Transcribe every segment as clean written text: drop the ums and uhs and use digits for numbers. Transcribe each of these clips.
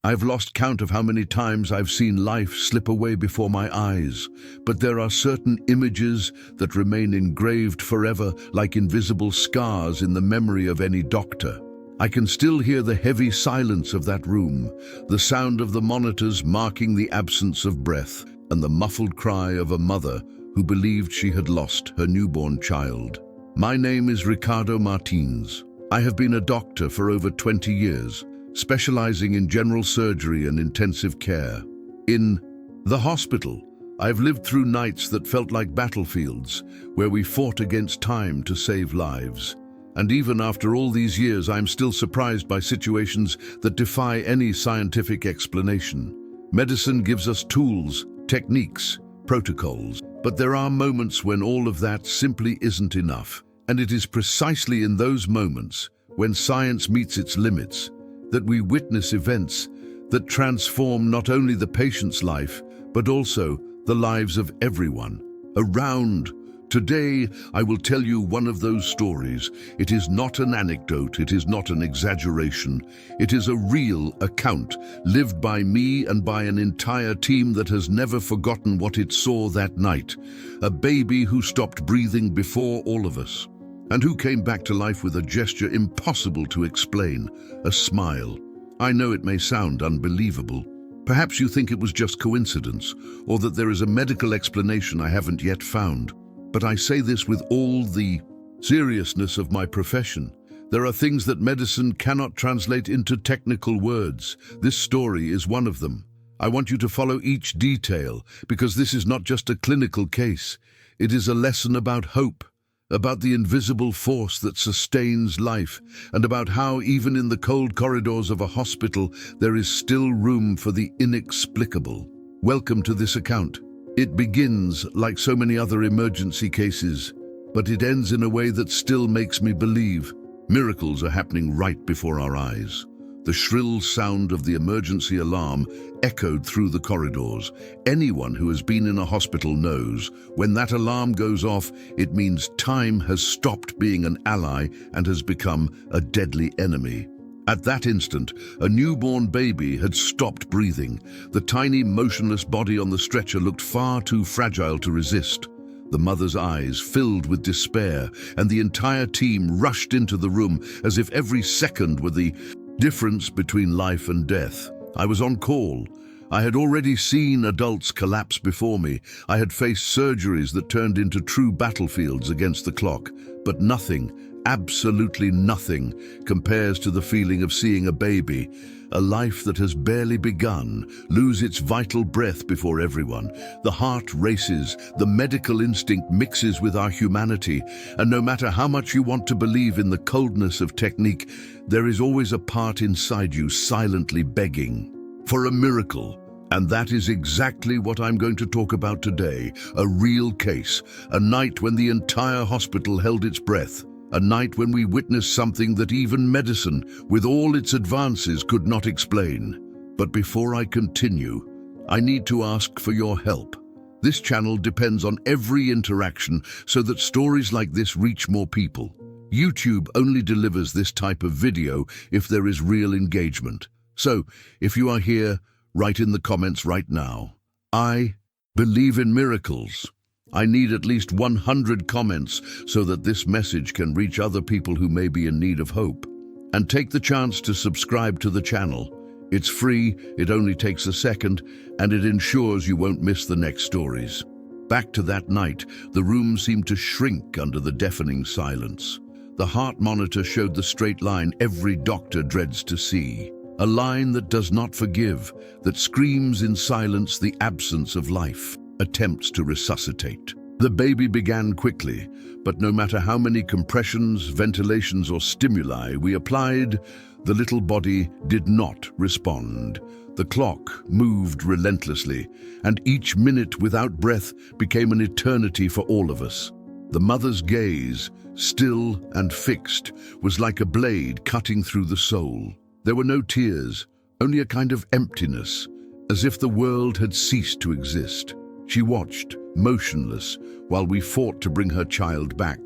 I've lost count of how many times I've seen life slip away before my eyes, but there are certain images that remain engraved forever like invisible scars in the memory of any doctor. I can still hear the heavy silence of that room, the sound of the monitors marking the absence of breath, and the muffled cry of a mother who believed she had lost her newborn child. My name is Ricardo Martins. I have been a doctor for over 20 years, specializing in general surgery and intensive care. In the hospital, I've lived through nights that felt like battlefields, where we fought against time to save lives. And even after all these years, I'm still surprised by situations that defy any scientific explanation. Medicine gives us tools, techniques, protocols, but there are moments when all of that simply isn't enough. And it is precisely in those moments, when science meets its limits, that we witness events that transform not only the patient's life, but also the lives of everyone around. Today, I will tell you one of those stories. It is not an anecdote, it is not an exaggeration. It is a real account, lived by me and by an entire team that has never forgotten what it saw that night. A baby who stopped breathing before all of us, and who came back to life with a gesture impossible to explain, a smile. I know it may sound unbelievable. Perhaps you think it was just coincidence, or that there is a medical explanation I haven't yet found. But I say this with all the seriousness of my profession. There are things that medicine cannot translate into technical words. This story is one of them. I want you to follow each detail, because this is not just a clinical case. It is a lesson about hope, about the invisible force that sustains life, and about how even in the cold corridors of a hospital, there is still room for the inexplicable. Welcome to this account. It begins like so many other emergency cases, but it ends in a way that still makes me believe. Miracles are happening right before our eyes. The shrill sound of the emergency alarm echoed through the corridors. Anyone who has been in a hospital knows when that alarm goes off, it means time has stopped being an ally and has become a deadly enemy. At that instant, a newborn baby had stopped breathing. The tiny, motionless body on the stretcher looked far too fragile to resist. The mother's eyes filled with despair, and the entire team rushed into the room as if every second were the difference between life and death. I was on call. I had already seen adults collapse before me. I had faced surgeries that turned into true battlefields against the clock, but nothing, absolutely nothing, compares to the feeling of seeing a baby, a life that has barely begun, lose its vital breath before everyone. The heart races, the medical instinct mixes with our humanity, and no matter how much you want to believe in the coldness of technique, there is always a part inside you silently begging for a miracle. And that is exactly what I'm going to talk about today. A real case, a night when the entire hospital held its breath. A night when we witnessed something that even medicine, with all its advances, could not explain. But before I continue, I need to ask for your help. This channel depends on every interaction so that stories like this reach more people. YouTube only delivers this type of video if there is real engagement. So, if you are here, write in the comments right now. I believe in miracles. I need at least 100 comments so that this message can reach other people who may be in need of hope. And take the chance to subscribe to the channel. It's free, it only takes a second, and it ensures you won't miss the next stories. Back to that night, the room seemed to shrink under the deafening silence. The heart monitor showed the straight line every doctor dreads to see. A line that does not forgive, that screams in silence the absence of life, attempts to resuscitate. The baby began quickly, but no matter how many compressions, ventilations, or stimuli we applied, the little body did not respond. The clock moved relentlessly, and each minute without breath became an eternity for all of us. The mother's gaze, still and fixed, was like a blade cutting through the soul. There were no tears, only a kind of emptiness, as if the world had ceased to exist. She watched, motionless, while we fought to bring her child back.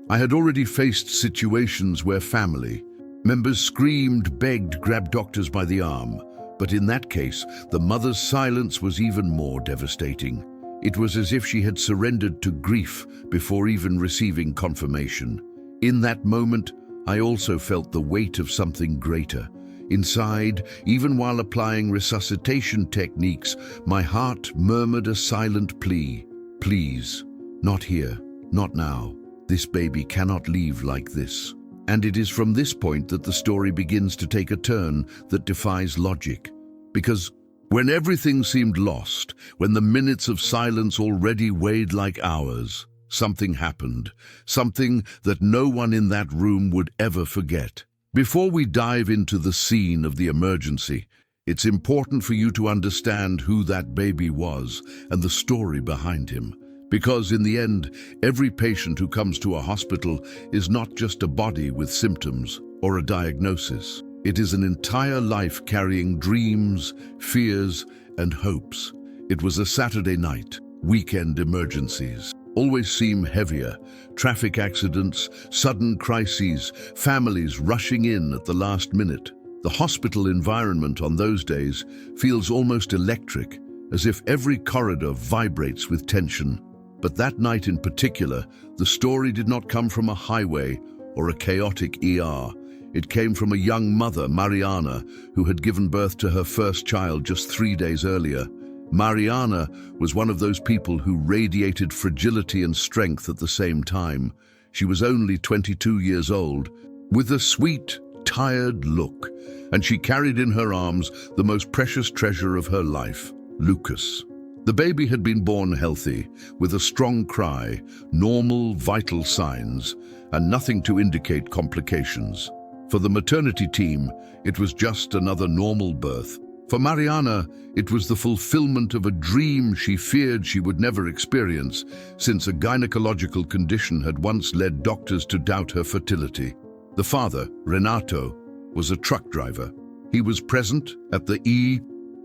I had already faced situations where family members screamed, begged, grabbed doctors by the arm, But in that case, the mother's silence was even more devastating. It was as if she had surrendered to grief before even receiving confirmation. In that moment, I also felt the weight of something greater. Inside, even while applying resuscitation techniques, my heart murmured a silent plea. Please, not here, not now. This baby cannot leave like this. And it is from this point that the story begins to take a turn that defies logic. Because when everything seemed lost, when the minutes of silence already weighed like hours, something happened, something that no one in that room would ever forget. Before we dive into the scene of the emergency, it's important for you to understand who that baby was and the story behind him. Because in the end, every patient who comes to a hospital is not just a body with symptoms or a diagnosis. It is an entire life carrying dreams, fears, and hopes. It was a Saturday night. Weekend emergencies always seem heavier. Traffic accidents, sudden crises, families rushing in at the last minute. The hospital environment on those days feels almost electric, as if every corridor vibrates with tension. But that night in particular, the story did not come from a highway or a chaotic ER. It came from a young mother, Mariana, who had given birth to her first child just 3 days earlier. Mariana was one of those people who radiated fragility and strength at the same time. She was only 22 years old, with a sweet, tired look, and she carried in her arms the most precious treasure of her life, Lucas. The baby had been born healthy, with a strong cry, normal vital signs, and nothing to indicate complications. For the maternity team, it was just another normal birth. For Mariana, it was the fulfillment of a dream she feared she would never experience, since a gynecological condition had once led doctors to doubt her fertility. The father, Renato, was a truck driver. He was present at the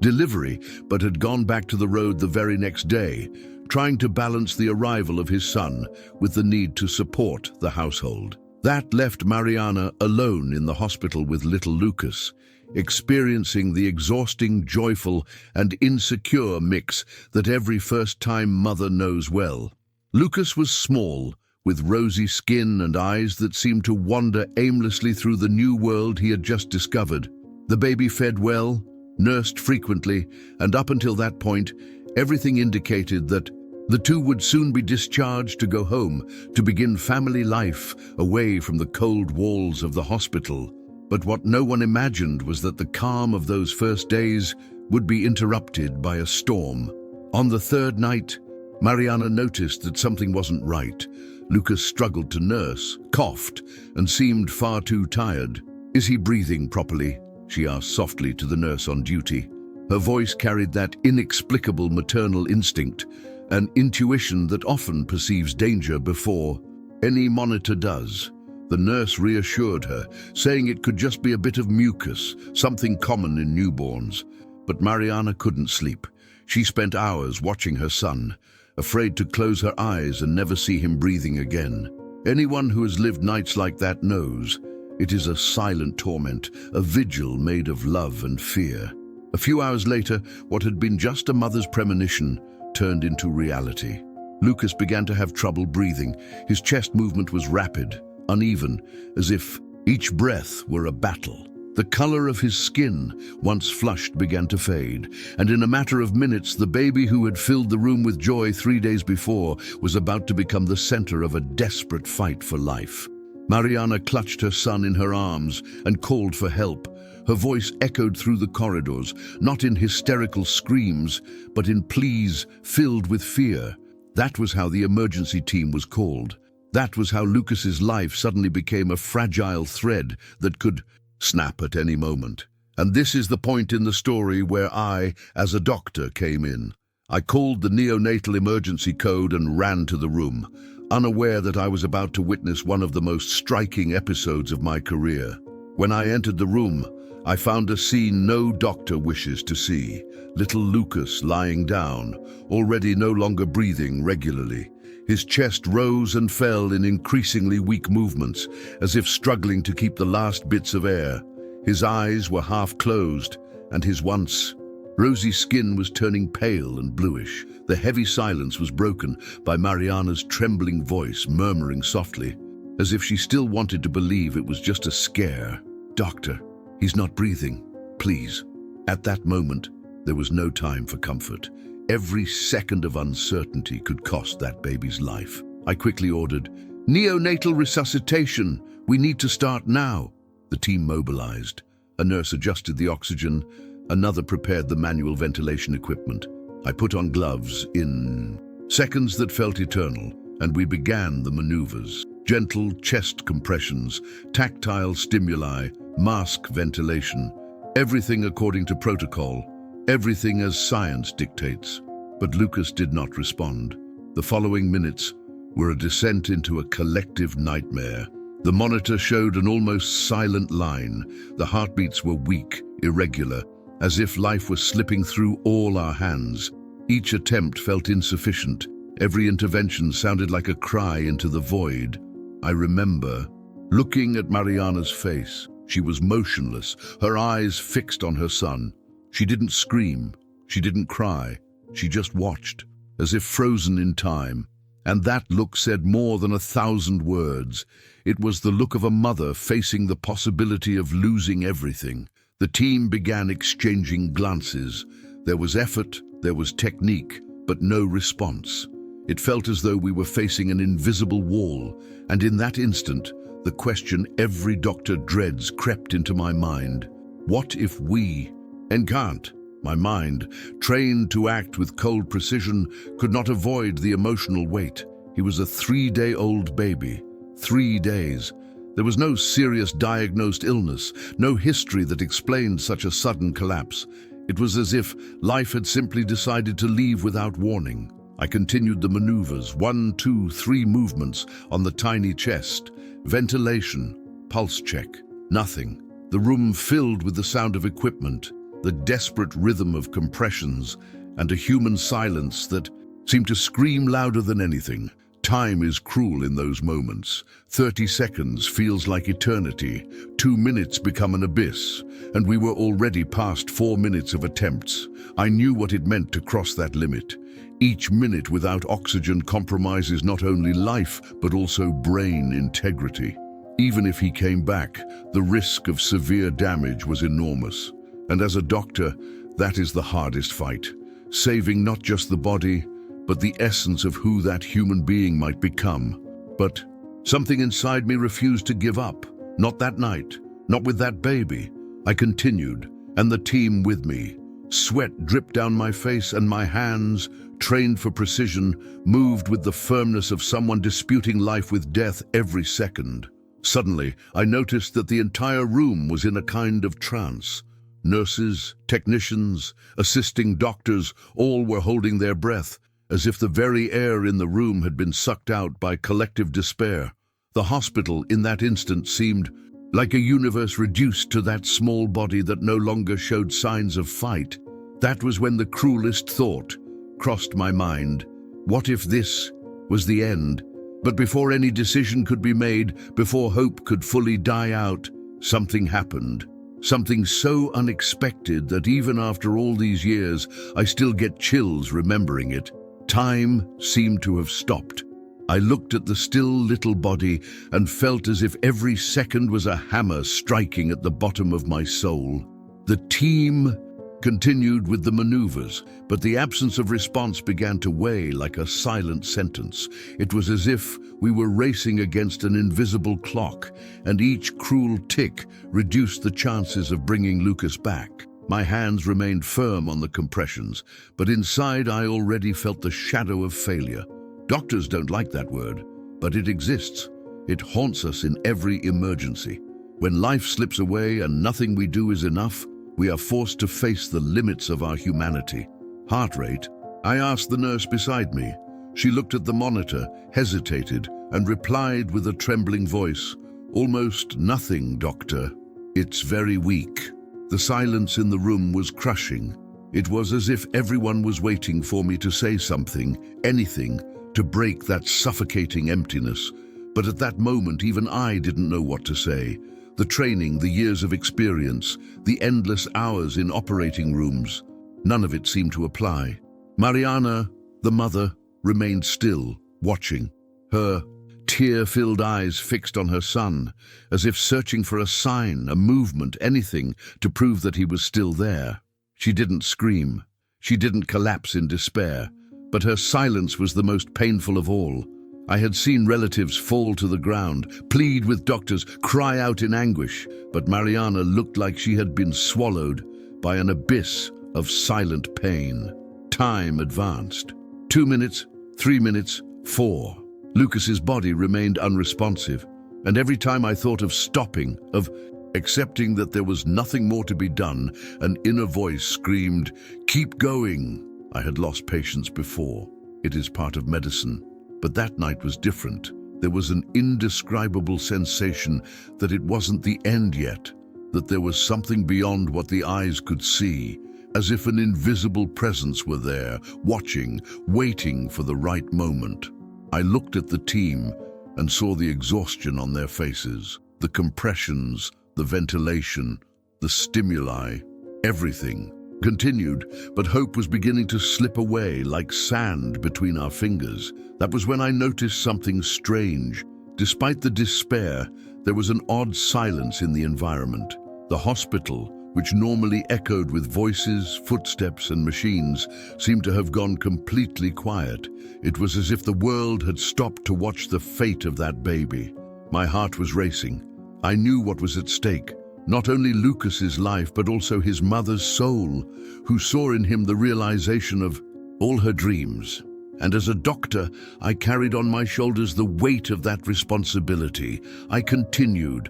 delivery, but had gone back to the road the very next day, trying to balance the arrival of his son with the need to support the household. That left Mariana alone in the hospital with little Lucas, experiencing the exhausting, joyful, and insecure mix that every first-time mother knows well. Lucas was small, with rosy skin and eyes that seemed to wander aimlessly through the new world he had just discovered. The baby fed well, nursed frequently, and up until that point, everything indicated that the two would soon be discharged to go home, to begin family life away from the cold walls of the hospital. But what no one imagined was that the calm of those first days would be interrupted by a storm. On the third night, Mariana noticed that something wasn't right. Lucas struggled to nurse, coughed, and seemed far too tired. "Is he breathing properly?" she asked softly to the nurse on duty. Her voice carried that inexplicable maternal instinct, an intuition that often perceives danger before any monitor does. The nurse reassured her, saying it could just be a bit of mucus, something common in newborns. But Mariana couldn't sleep. She spent hours watching her son, afraid to close her eyes and never see him breathing again. Anyone who has lived nights like that knows it is a silent torment, a vigil made of love and fear. A few hours later, what had been just a mother's premonition turned into reality. Lucas began to have trouble breathing. His chest movement was rapid, uneven, as if each breath were a battle. The color of his skin, once flushed, began to fade, and in a matter of minutes, the baby who had filled the room with joy 3 days before was about to become the center of a desperate fight for life. Mariana clutched her son in her arms and called for help. Her voice echoed through the corridors, not in hysterical screams, but in pleas filled with fear. That was how the emergency team was called. That was how Lucas's life suddenly became a fragile thread that could snap at any moment. And this is the point in the story where I, as a doctor, came in. I called the neonatal emergency code and ran to the room, unaware that I was about to witness one of the most striking episodes of my career. When I entered the room, I found a scene no doctor wishes to see. Little Lucas lying down, already no longer breathing regularly. His chest rose and fell in increasingly weak movements, as if struggling to keep the last bits of air. His eyes were half closed, and his once rosy skin was turning pale and bluish. The heavy silence was broken by Mariana's trembling voice murmuring softly, as if she still wanted to believe it was just a scare. "Doctor, he's not breathing. Please." At that moment, there was no time for comfort. Every second of uncertainty could cost that baby's life. I quickly ordered, "Neonatal resuscitation. We need to start now." The team mobilized. A nurse adjusted the oxygen. Another prepared the manual ventilation equipment. I put on gloves in seconds that felt eternal, and we began the maneuvers. Gentle chest compressions, tactile stimuli, mask ventilation. Everything according to protocol. Everything as science dictates. But Lucas did not respond. The following minutes were a descent into a collective nightmare. The monitor showed an almost silent line. The heartbeats were weak, irregular, as if life was slipping through all our hands. Each attempt felt insufficient. Every intervention sounded like a cry into the void. I remember looking at Mariana's face. She was motionless, her eyes fixed on her son. She didn't scream, she didn't cry, she just watched, as if frozen in time. And that look said more than 1,000 words. It was the look of a mother facing the possibility of losing everything. The team began exchanging glances. There was effort, there was technique, but no response. It felt as though we were facing an invisible wall, and in that instant, the question every doctor dreads crept into my mind. What if we, Encant, my mind, trained to act with cold precision, could not avoid the emotional weight? He was a 3-day-old baby. 3 days. There was no serious diagnosed illness, no history that explained such a sudden collapse. It was as if life had simply decided to leave without warning. I continued the maneuvers, 1, 2, 3 movements on the tiny chest. Ventilation, pulse check, nothing. The room filled with the sound of equipment, the desperate rhythm of compressions, and a human silence that seemed to scream louder than anything. Time is cruel in those moments. 30 seconds feels like eternity. 2 minutes become an abyss, and we were already past 4 minutes of attempts. I knew what it meant to cross that limit. Each minute without oxygen compromises not only life, but also brain integrity. Even if he came back, the risk of severe damage was enormous. And as a doctor, that is the hardest fight. Saving not just the body, but the essence of who that human being might become. But something inside me refused to give up. Not that night, not with that baby. I continued, and the team with me. Sweat dripped down my face, and my hands, trained for precision, moved with the firmness of someone disputing life with death every second. Suddenly, I noticed that the entire room was in a kind of trance. Nurses, technicians, assisting doctors, all were holding their breath, as if the very air in the room had been sucked out by collective despair. The hospital, in that instant, seemed like a universe reduced to that small body that no longer showed signs of fight. That was when the cruelest thought crossed my mind. What if this was the end? But before any decision could be made, before hope could fully die out, something happened. Something so unexpected that even after all these years, I still get chills remembering it. Time seemed to have stopped. I looked at the still little body and felt as if every second was a hammer striking at the bottom of my soul. The team continued with the maneuvers, but the absence of response began to weigh like a silent sentence. It was as if we were racing against an invisible clock, and each cruel tick reduced the chances of bringing Lucas back. My hands remained firm on the compressions, but inside I already felt the shadow of failure. Doctors don't like that word, but it exists. It haunts us in every emergency. When life slips away and nothing we do is enough, we are forced to face the limits of our humanity. Heart rate? I asked the nurse beside me. She looked at the monitor, hesitated, and replied with a trembling voice, "Almost nothing, doctor. It's very weak." The silence in the room was crushing. It was as if everyone was waiting for me to say something, anything, to break that suffocating emptiness. But at that moment, even I didn't know what to say. The training, the years of experience, the endless hours in operating rooms, none of it seemed to apply. Mariana, the mother, remained still, watching, her tear-filled eyes fixed on her son, as if searching for a sign, a movement, anything to prove that he was still there. She didn't scream. She didn't collapse in despair, but her silence was the most painful of all. I had seen relatives fall to the ground, plead with doctors, cry out in anguish, but Mariana looked like she had been swallowed by an abyss of silent pain. Time advanced. 2 minutes, 3 minutes, 4. Lucas's body remained unresponsive, and every time I thought of stopping, of accepting that there was nothing more to be done, an inner voice screamed, "Keep going." I had lost patience before. It is part of medicine. But that night was different. There was an indescribable sensation that it wasn't the end yet, that there was something beyond what the eyes could see, as if an invisible presence were there, watching, waiting for the right moment. I looked at the team and saw the exhaustion on their faces, the compressions, the ventilation, the stimuli, everything continued, but hope was beginning to slip away like sand between our fingers. That was when I noticed something strange. Despite the despair, there was an odd silence in the environment. The hospital, which normally echoed with voices, footsteps, and machines, seemed to have gone completely quiet. It was as if the world had stopped to watch the fate of that baby. My heart was racing. I knew what was at stake. Not only Lucas's life, but also his mother's soul, who saw in him the realization of all her dreams. And as a doctor, I carried on my shoulders the weight of that responsibility. I continued,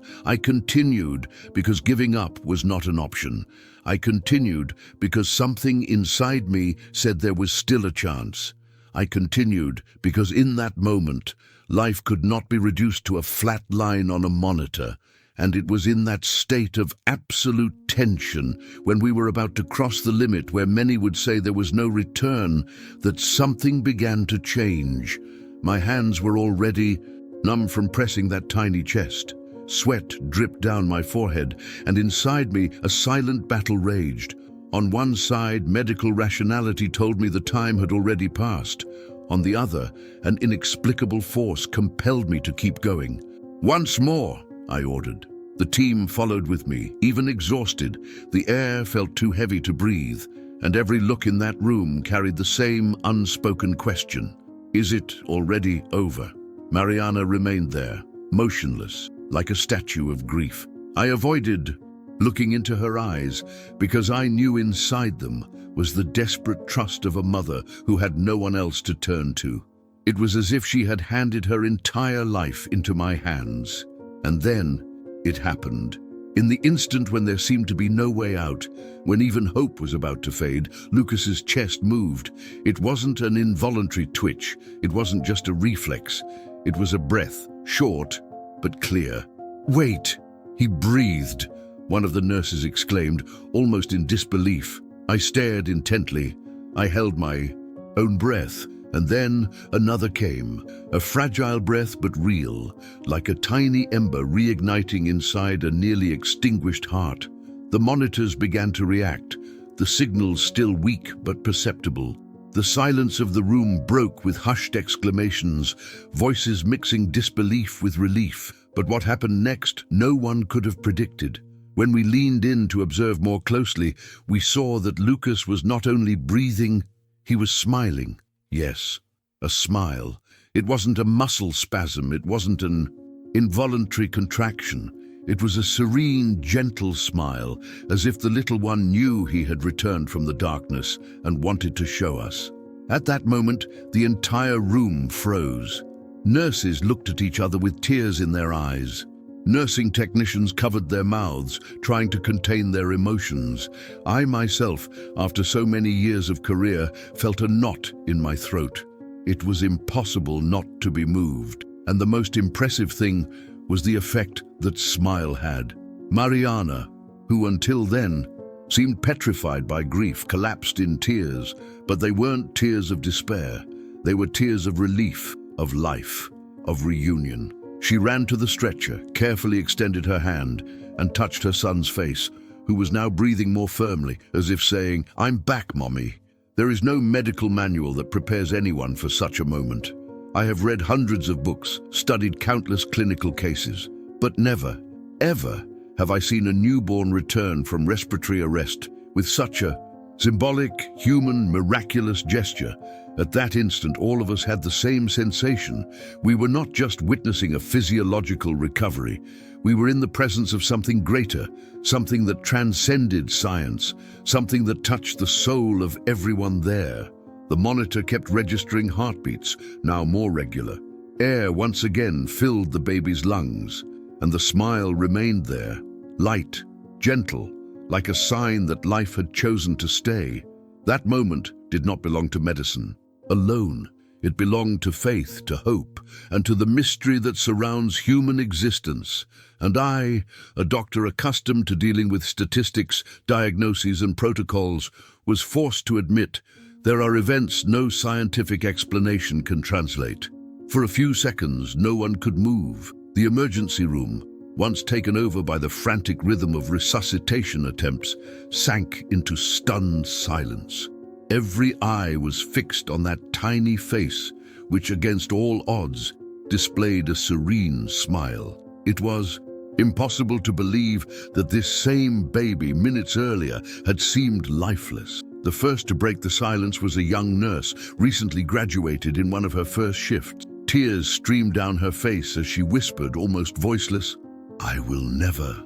because giving up was not an option. I continued because something inside me said there was still a chance. I continued because in that moment, life could not be reduced to a flat line on a monitor. And it was in that state of absolute tension, when we were about to cross the limit where many would say there was no return, that something began to change. My hands were already numb from pressing that tiny chest. Sweat dripped down my forehead, and inside me a silent battle raged. On one side, medical rationality told me the time had already passed. On the other, an inexplicable force compelled me to keep going. "Once more," I ordered. The team followed with me, even exhausted. The air felt too heavy to breathe, and every look in that room carried the same unspoken question. Is it already over? Mariana remained there, motionless, like a statue of grief. I avoided looking into her eyes because I knew inside them was the desperate trust of a mother who had no one else to turn to. It was as if she had handed her entire life into my hands. And then it happened. In the instant when there seemed to be no way out, when even hope was about to fade, Lucas's chest moved. It wasn't an involuntary twitch. It wasn't just a reflex. It was a breath, short but clear. "Wait!" He breathed, one of the nurses exclaimed, almost in disbelief. I stared intently. I held my own breath. And then another came, a fragile breath but real, like a tiny ember reigniting inside a nearly extinguished heart. The monitors began to react, the signals still weak but perceptible. The silence of the room broke with hushed exclamations, voices mixing disbelief with relief. But what happened next, no one could have predicted. When we leaned in to observe more closely, we saw that Lucas was not only breathing, he was smiling. Yes, a smile. It wasn't a muscle spasm, it wasn't an involuntary contraction. It was a serene, gentle smile, as if the little one knew he had returned from the darkness and wanted to show us. At that moment, the entire room froze. Nurses looked at each other with tears in their eyes. Nursing technicians covered their mouths, trying to contain their emotions. I myself, after so many years of career, felt a knot in my throat. It was impossible not to be moved. And the most impressive thing was the effect that smile had. Mariana, who until then seemed petrified by grief, collapsed in tears. But they weren't tears of despair. They were tears of relief, of life, of reunion. She ran to the stretcher, carefully extended her hand, and touched her son's face, who was now breathing more firmly, as if saying, "I'm back, Mommy." There is no medical manual that prepares anyone for such a moment. I have read hundreds of books, studied countless clinical cases, but never, ever have I seen a newborn return from respiratory arrest with such a symbolic, human, miraculous gesture. At that instant, all of us had the same sensation. We were not just witnessing a physiological recovery. We were in the presence of something greater, something that transcended science, something that touched the soul of everyone there. The monitor kept registering heartbeats, now more regular. Air once again filled the baby's lungs, and the smile remained there, light, gentle, like a sign that life had chosen to stay. That moment did not belong to medicine alone. It belonged to faith, to hope, and to the mystery that surrounds human existence. And I, a doctor accustomed to dealing with statistics, diagnoses, and protocols, was forced to admit there are events no scientific explanation can translate. For a few seconds, no one could move. The emergency room, once taken over by the frantic rhythm of resuscitation attempts, sank into stunned silence. Every eye was fixed on that tiny face, which against all odds displayed a serene smile. It was impossible to believe that this same baby minutes earlier had seemed lifeless. The first to break the silence was a young nurse, recently graduated in one of her first shifts. Tears streamed down her face as she whispered, almost voiceless, "I will never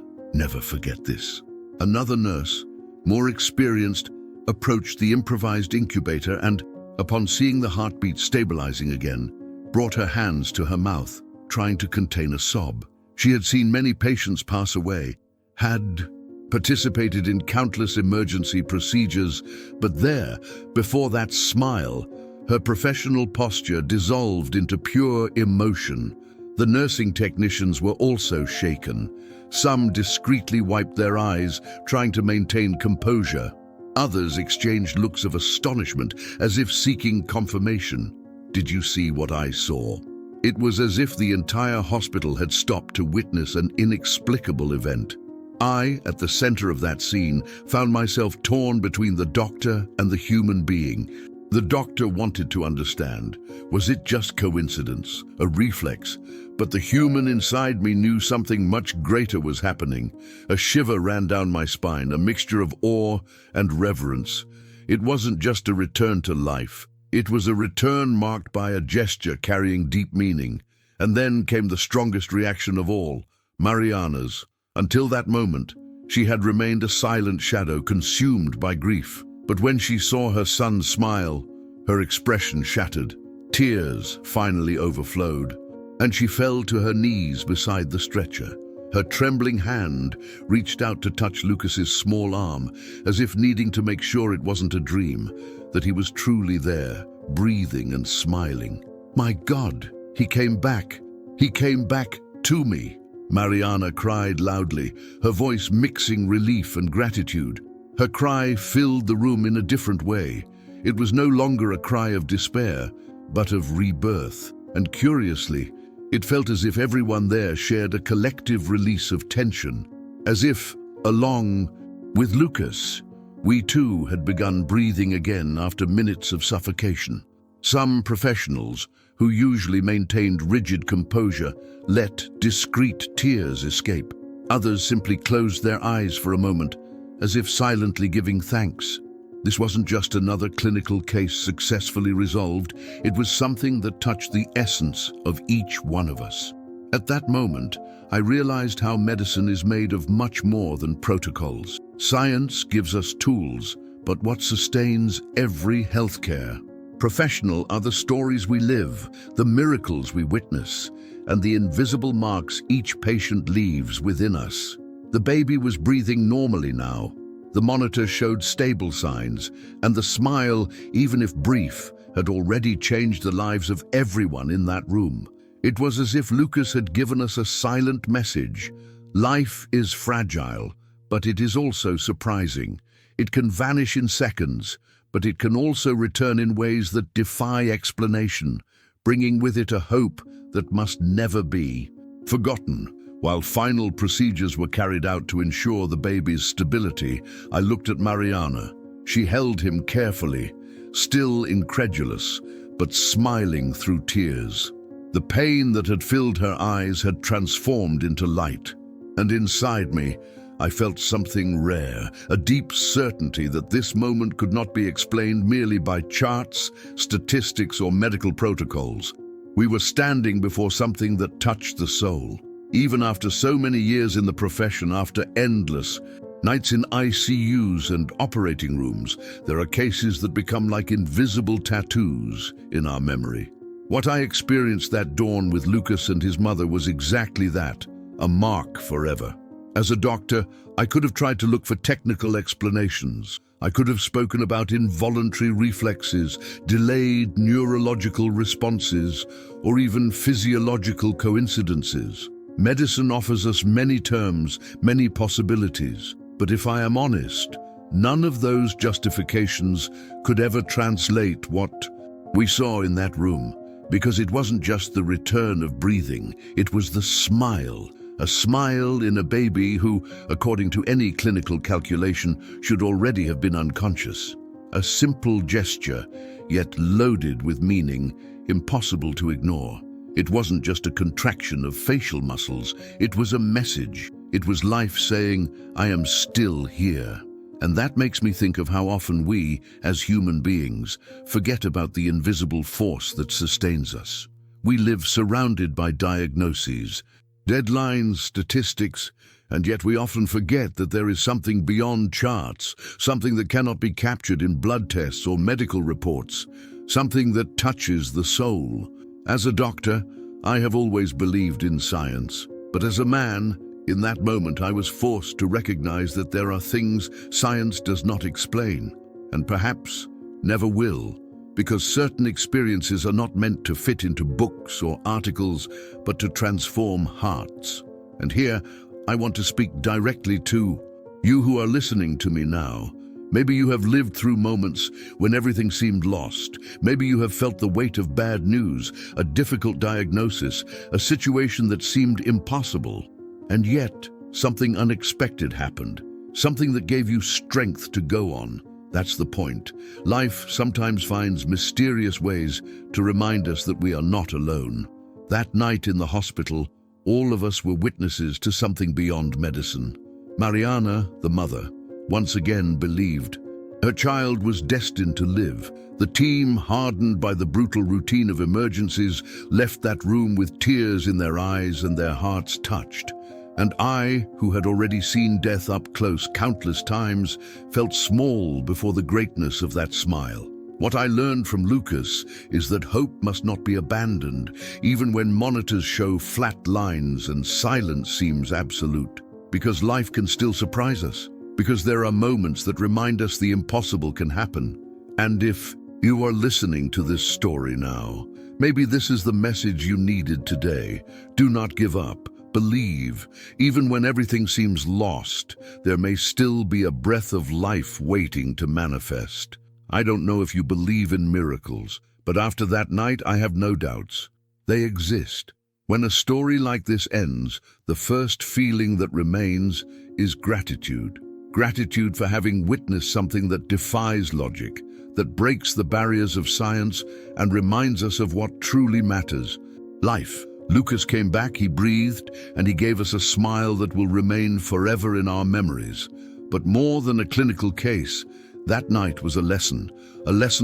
forget this." Another nurse, more experienced, approached the improvised incubator and, upon seeing the heartbeat stabilizing again, brought her hands to her mouth, trying to contain a sob. She had seen many patients pass away, had participated in countless emergency procedures, but there, before that smile, her professional posture dissolved into pure emotion. The nursing technicians were also shaken. Some discreetly wiped their eyes, trying to maintain composure. Others exchanged looks of astonishment, as if seeking confirmation. Did you see what I saw? It was as if the entire hospital had stopped to witness an inexplicable event. I, at the center of that scene, found myself torn between the doctor and the human being. The doctor wanted to understand. Was it just coincidence, a reflex? But the human inside me knew something much greater was happening. A shiver ran down my spine, a mixture of awe and reverence. It wasn't just a return to life. It was a return marked by a gesture carrying deep meaning. And then came the strongest reaction of all, Mariana's. Until that moment, she had remained a silent shadow, consumed by grief. But when she saw her son smile, her expression shattered. Tears finally overflowed, and she fell to her knees beside the stretcher. Her trembling hand reached out to touch Lucas's small arm, as if needing to make sure it wasn't a dream, that he was truly there, breathing and smiling. My God, he came back. He came back to me. Mariana cried loudly, her voice mixing relief and gratitude. Her cry filled the room in a different way. It was no longer a cry of despair, but of rebirth. And curiously, it felt as if everyone there shared a collective release of tension, as if, along with Lucas, we too had begun breathing again after minutes of suffocation. Some professionals, who usually maintained rigid composure, let discreet tears escape. Others simply closed their eyes for a moment, as if silently giving thanks. This wasn't just another clinical case successfully resolved, it was something that touched the essence of each one of us. At that moment, I realized how medicine is made of much more than protocols. Science gives us tools, but what sustains every healthcare professional are the stories we live, the miracles we witness, and the invisible marks each patient leaves within us. The baby was breathing normally now. The monitor showed stable signs, and the smile, even if brief, had already changed the lives of everyone in that room. It was as if Lucas had given us a silent message. Life is fragile, but it is also surprising. It can vanish in seconds, but it can also return in ways that defy explanation, bringing with it a hope that must never be. forgotten. While final procedures were carried out to ensure the baby's stability, I looked at Mariana. She held him carefully, still incredulous, but smiling through tears. The pain that had filled her eyes had transformed into light, and inside me, I felt something rare, a deep certainty that this moment could not be explained merely by charts, statistics, or medical protocols. We were standing before something that touched the soul. Even after so many years in the profession, after endless nights in ICUs and operating rooms, there are cases that become like invisible tattoos in our memory. What I experienced that dawn with Lucas and his mother was exactly that, a mark forever. As a doctor, I could have tried to look for technical explanations. I could have spoken about involuntary reflexes, delayed neurological responses, or even physiological coincidences. Medicine offers us many terms, many possibilities. But if I am honest, none of those justifications could ever translate what we saw in that room. Because it wasn't just the return of breathing, it was the smile. A smile in a baby who, according to any clinical calculation, should already have been unconscious. A simple gesture, yet loaded with meaning, impossible to ignore. It wasn't just a contraction of facial muscles, it was a message. It was life saying, "I am still here." And that makes me think of how often we, as human beings, forget about the invisible force that sustains us. We live surrounded by diagnoses, deadlines, statistics, and yet we often forget that there is something beyond charts, something that cannot be captured in blood tests or medical reports, something that touches the soul. As a doctor, I have always believed in science, but as a man, in that moment I was forced to recognize that there are things science does not explain, and perhaps never will, because certain experiences are not meant to fit into books or articles, but to transform hearts. And here, I want to speak directly to you who are listening to me now. Maybe you have lived through moments when everything seemed lost. Maybe you have felt the weight of bad news, a difficult diagnosis, a situation that seemed impossible. And yet, something unexpected happened, something that gave you strength to go on. That's the point. Life sometimes finds mysterious ways to remind us that we are not alone. That night in the hospital, all of us were witnesses to something beyond medicine. Mariana, the mother, once again believed her child was destined to live. The team, hardened by the brutal routine of emergencies, left that room with tears in their eyes and their hearts touched. And I, who had already seen death up close countless times, felt small before the greatness of that smile. What I learned from Lucas is that hope must not be abandoned, even when monitors show flat lines and silence seems absolute. Because life can still surprise us. Because there are moments that remind us the impossible can happen. And if you are listening to this story now, maybe this is the message you needed today. Do not give up. Believe, even when everything seems lost, there may still be a breath of life waiting to manifest. I don't know if you believe in miracles, but after that night I have no doubts. They exist. When a story like this ends, the first feeling that remains is gratitude. Gratitude for having witnessed something that defies logic, that breaks the barriers of science and reminds us of what truly matters: life. Lucas came back, he breathed, and he gave us a smile that will remain forever in our memories. But more than a clinical case, that night was a lesson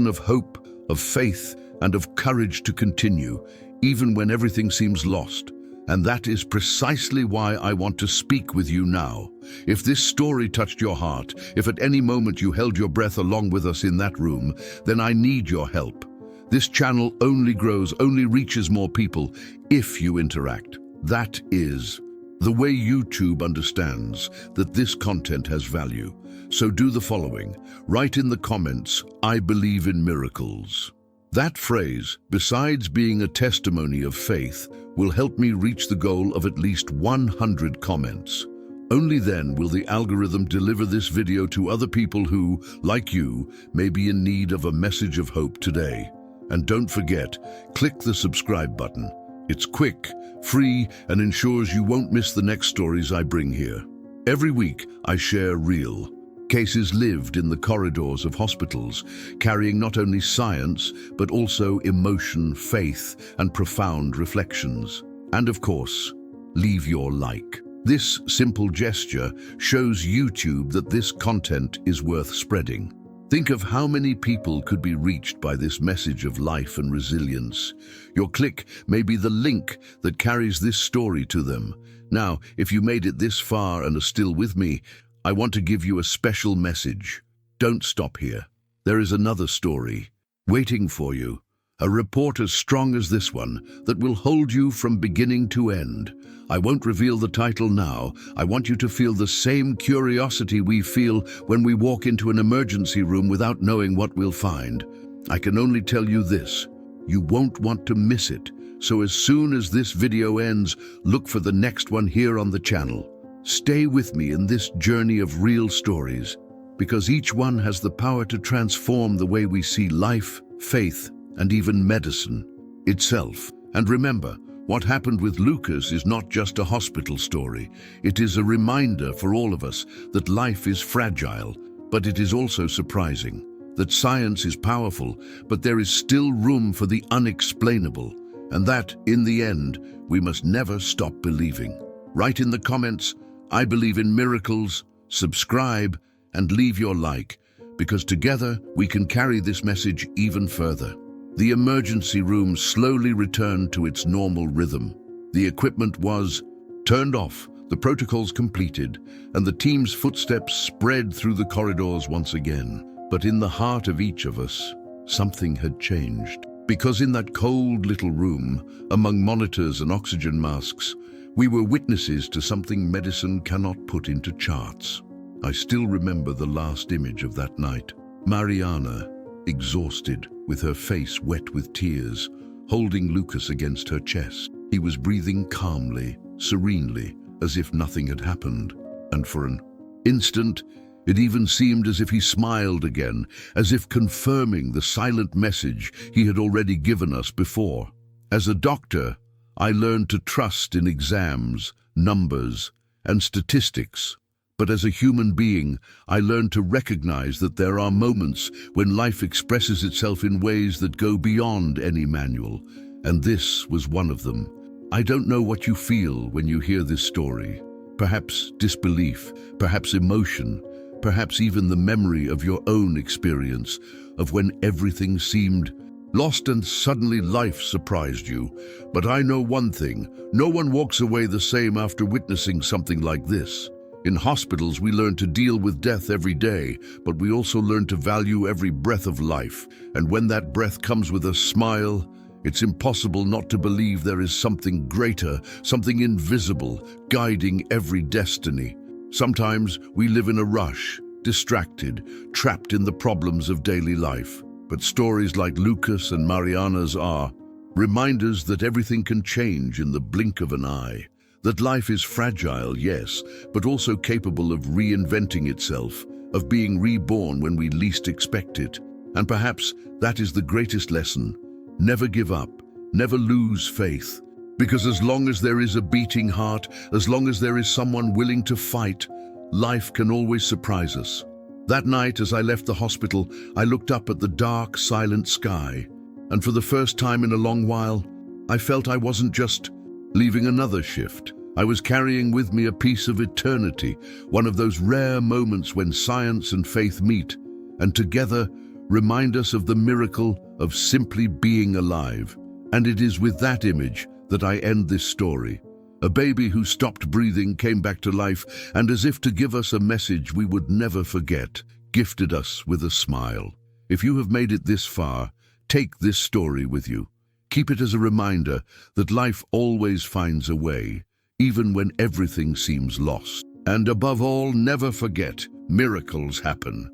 of hope, of faith, and of courage to continue, even when everything seems lost. And that is precisely why I want to speak with you now. If this story touched your heart, if at any moment you held your breath along with us in that room, then I need your help. This channel only grows, only reaches more people if you interact. That is the way YouTube understands that this content has value. So do the following. Write in the comments, "I believe in miracles." That phrase, besides being a testimony of faith, will help me reach the goal of at least 100 comments. Only then will the algorithm deliver this video to other people who, like you, may be in need of a message of hope today. And don't forget, click the subscribe button. It's quick, free, and ensures you won't miss the next stories I bring here. Every week, I share real cases lived in the corridors of hospitals, carrying not only science, but also emotion, faith, and profound reflections. And of course, leave your like. This simple gesture shows YouTube that this content is worth spreading. Think of how many people could be reached by this message of life and resilience. Your click may be the link that carries this story to them. Now, if you made it this far and are still with me, I want to give you a special message. Don't stop here. There is another story waiting for you. A report as strong as this one that will hold you from beginning to end. I won't reveal the title now. I want you to feel the same curiosity we feel when we walk into an emergency room without knowing what we'll find. I can only tell you this: you won't want to miss it. So as soon as this video ends, look for the next one here on the channel. Stay with me in this journey of real stories, because each one has the power to transform the way we see life, faith, and even medicine itself. And remember, what happened with Lucas is not just a hospital story. It is a reminder for all of us that life is fragile, but it is also surprising. That science is powerful, but there is still room for the unexplainable. And that, in the end, we must never stop believing. Write in the comments, "I believe in miracles," subscribe, and leave your like, because together we can carry this message even further. The emergency room slowly returned to its normal rhythm. The equipment was turned off, the protocols completed, and the team's footsteps spread through the corridors once again. But in the heart of each of us, something had changed. Because in that cold little room, among monitors and oxygen masks, we were witnesses to something medicine cannot put into charts. I still remember the last image of that night. Mariana, exhausted, with her face wet with tears, holding Lucas against her chest. He was breathing calmly, serenely, as if nothing had happened. And for an instant, it even seemed as if he smiled again, as if confirming the silent message he had already given us before. As a doctor, I learned to trust in exams, numbers, and statistics. But as a human being, I learned to recognize that there are moments when life expresses itself in ways that go beyond any manual, and this was one of them. I don't know what you feel when you hear this story. Perhaps disbelief, perhaps emotion, perhaps even the memory of your own experience of when everything seemed lost and suddenly life surprised you. But I know one thing: no one walks away the same after witnessing something like this. In hospitals, we learn to deal with death every day, but we also learn to value every breath of life. And when that breath comes with a smile, it's impossible not to believe there is something greater, something invisible, guiding every destiny. Sometimes we live in a rush, distracted, trapped in the problems of daily life. But stories like Lucas and Mariana's are reminders that everything can change in the blink of an eye. That life is fragile, yes, but also capable of reinventing itself, of being reborn when we least expect it. And perhaps that is the greatest lesson. Never give up, never lose faith. Because as long as there is a beating heart, as long as there is someone willing to fight, life can always surprise us. That night, as I left the hospital, I looked up at the dark, silent sky. And for the first time in a long while, I felt I wasn't just leaving another shift. I was carrying with me a piece of eternity, one of those rare moments when science and faith meet, and together remind us of the miracle of simply being alive. And it is with that image that I end this story. A baby who stopped breathing, came back to life, and as if to give us a message we would never forget, gifted us with a smile. If you have made it this far, take this story with you. Keep it as a reminder that life always finds a way, even when everything seems lost. And above all, never forget, miracles happen.